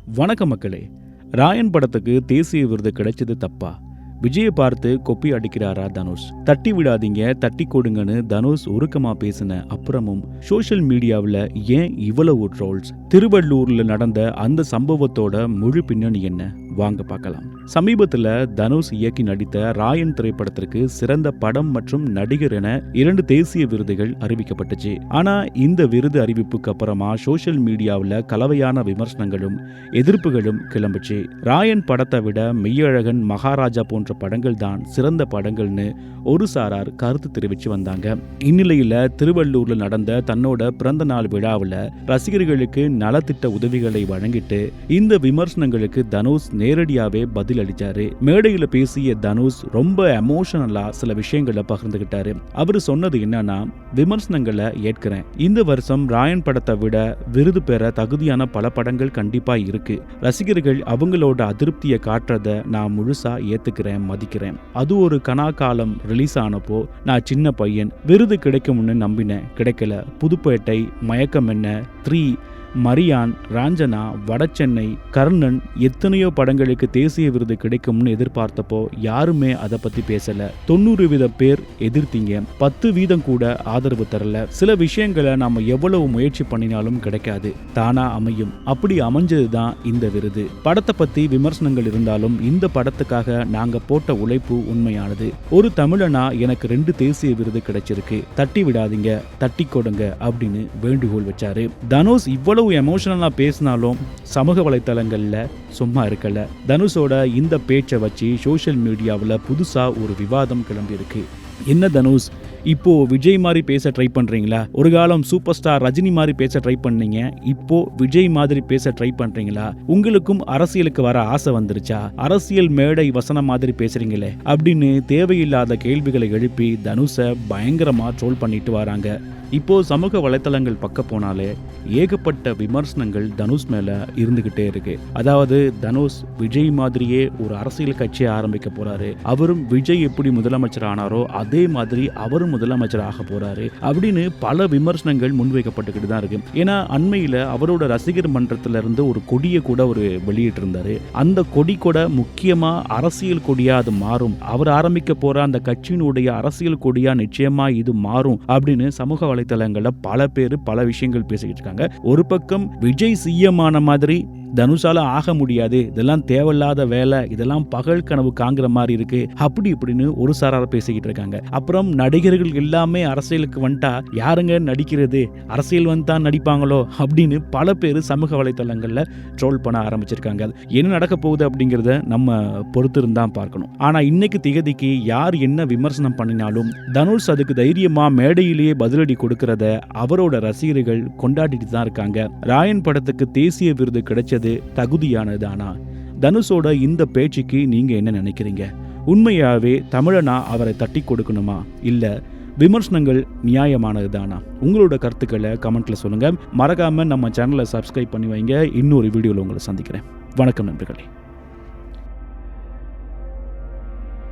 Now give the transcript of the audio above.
வணக்கம் மக்களே. ராயன் படத்துக்கு தேசிய விருது கிடைச்சது தப்பா? விஜயை பார்த்து கொப்பி அடிக்கிறாரா தனுஷ்? தட்டி விடாதீங்க, தட்டி கொடுங்கன்னு தனுஷ் உருக்கமா பேசின அப்புறமும் சோஷியல் மீடியாவில் ஏன் இவ்வளவு ட்ரோல்ஸ்? திருவள்ளூர்ல நடந்த அந்த சம்பவத்தோட முழு பின்னணி என்ன? வாங்க பார்க்கலாம். சமீபத்தில் தனுஷ் இயக்கி நடித்த ராயன் திரைப்படத்திற்கு சிறந்த படம் மற்றும் நடிகர் என 2 தேசிய விருதுகள் அறிவிக்கப்பட்டுச்சு. ஆனா இந்த விருது அறிவிப்புக்கு அப்புறமா சோஷியல் மீடியாவில் கலவையான விமர்சனங்களும் எதிர்ப்புகளும் கிளம்புச்சு. ராயன் படத்தை விட மெய்யழகன், மகாராஜா போன்ற படங்கள் தான் சிறந்த படங்கள்னு ஒரு சாரார் கருத்து தெரிவிச்சு வந்தாங்க. இந்நிலையில திருவள்ளூர்ல நடந்த தன்னோட பிறந்த நாள் விழாவில் ரசிகர்களுக்கு நலத்திட்ட உதவிகளை வழங்கிட்டு இந்த விமர்சனங்களுக்கு தனுஷ் நேரடியாவே பதில் அளிச்சாரு. மேடையில பேசிய தனுஷ் ரொம்ப எமோஷனலா சில விஷயங்களை பகிர்ந்துகிட்டாரு. அவரு சொன்னது என்னன்னா, விமர்சனங்களை ஏற்கிறேன். இந்த வருஷம் ராயன் படத்தை விட விருது பெற தகுதியான பல படங்கள் கண்டிப்பா இருக்கு. ரசிகர்கள் அவங்களோட அதிருப்தியை காட்டுறத நான் முழுசா ஏத்துக்கிறேன், மதிக்கிறேன். அது ஒரு கனாகாலம் ரிலீஸ் ஆனப்போ நான் சின்ன பையன், விருது கிடைக்கும்னு நம்பினேன், கிடைக்கல. புதுப்பேட்டை, மயக்கம் என்ன, 3, மரியான், ராஞ்சனா, வடச்சென்னை, கர்ணன், எத்தனையோ படங்களுக்கு தேசிய விருது கிடைக்கும்னு எதிர்பார்த்தப்போ யாருமே அதை பத்தி பேசல. 90% பேர் எதிர்த்தீங்க, 10% கூட ஆதரவு தரல. சில விஷயங்களை நாம எவ்வளவு முயற்சி பண்ணினாலும் கிடைக்காது, தானா அமையும். அப்படி அமைஞ்சதுதான் இந்த விருது. படத்தை பத்தி விமர்சனங்கள் இருந்தாலும் இந்த படத்துக்காக நாங்க போட்ட உழைப்பு உண்மையானது. ஒரு தமிழனா எனக்கு 2 தேசிய விருது கிடைச்சிருக்கு, தட்டி விடாதீங்க, தட்டி கொடுங்க அப்படின்னு வேண்டுகோள் வச்சாரு. தனுஷ் இவ்வளவு எமோஷனலா பேசினாலும் சமூக வலைத்தளங்கள்ல சும்மா இருக்கல. தனுஷோட இந்த பேச்சை வச்சு சோஷியல் மீடியாவில் புதுசா ஒரு விவாதம் கிளம்பி இருக்கு. என்ன தனுஷ், இப்போ விஜய் மாதிரி பேச ட்ரை பண்றீங்களா? ஒரு காலம் சூப்பர் ஸ்டார் ரஜினி மாதிரி பேச ட்ரை பண்ணீங்க, இப்போ விஜய் மாதிரி பேச ட்ரை பண்றீங்களா? உங்களுக்கும் அரசியலுக்கு வர ஆசை வந்துருச்சா? அரசியல் மேடை வசனம் மாதிரி பேசுறீங்களே அப்படின்னு தேவையில்லாத கேள்விகளை எழுப்பி தனுஷை பயங்கரமா ட்ரோல் பண்ணிட்டு வராங்க. இப்போ சமூக வலைத்தளங்கள் பக்கம் போனாலே ஏகப்பட்ட விமர்சனங்கள் தனுஷ் மேல இருந்துகிட்டே இருக்கு. அதாவது தனுஷ் விஜய் மாதிரியே ஒரு அரசியல் கட்சியை ஆரம்பிக்க போறாரு, அவரும் விஜய் எப்படி முதலமைச்சர் ஆனாரோ அதே மாதிரி அவரும் முதலமைச்சர் ஆக போறாரு அப்படின்னு பல விமர்சனங்கள் முன்வைக்கப்பட்டுக்கிட்டு தான் இருக்கு. ஏன்னா அண்மையில அவரோட ரசிகர் மன்றத்துல இருந்து ஒரு கொடியை கூட ஒரு வெளியிட்டு இருந்தாரு. அந்த கொடி கூட முக்கியமா அரசியல் கொடியா அது மாறும், அவர் ஆரம்பிக்க போற அந்த கட்சியினுடைய அரசியல் கொடியா நிச்சயமா இது மாறும் அப்படின்னு சமூக வலைத்தளங்கள்ல பல பேர் பல விஷயங்கள் பேசிக்கிட்டு இருக்காங்க. ஒரு பக்கம் விஜய் சிஎம் ஆன மாதிரி தனுஷால ஆக முடியாது, இதெல்லாம் தேவையில்லாத வேலை, இதெல்லாம் பகல் கனவு காங்கிற மாதிரி இருக்கு, அப்படி இப்படின்னு ஒரு சாரார பேசிக்கிட்டு இருக்காங்க. அப்புறம் நடிகர்கள் எல்லாமே அரசியலுக்கு வந்துட்டா யாருங்க நடிக்கிறது, அரசியல் வந்துட்டா நடிப்பாங்களோ அப்படின்னு பல பேர் சமூக வலைத்தளங்கள்ல ட்ரோல் பண்ண ஆரம்பிச்சிருக்காங்க. என்ன நடக்க போகுது அப்படிங்கிறத நம்ம பொறுத்து இருந்தான் பார்க்கணும். ஆனா இன்னைக்கு திகதிக்கு யார் என்ன விமர்சனம் பண்ணினாலும் தனுஷ் அதுக்கு தைரியமா மேடையிலேயே பதிலடி கொடுக்கறத அவரோட ரசிகர்கள் கொண்டாடிட்டு தான் இருக்காங்க. ராயன் படத்துக்கு தேசிய விருது கிடைச்சது தகுதியானதானா? தனுஷோட இந்த பேச்சுக்கு நீங்க என்ன நினைக்கிறீங்க? உண்மையாவே தமிழனா அவரை தட்டி கொடுக்கணுமா, இல்ல விமர்சனங்கள் நியாயமானதுதானா? உங்களோட கருத்துக்களை கமெண்ட்ல சொல்லுங்க. மறக்காம நம்ம சேனலை சப்ஸ்கிரைப் பண்ணி வைங்க. இன்னொரு வீடியோல உங்களை சந்திக்கிறேன். வணக்கம் நண்பர்களே.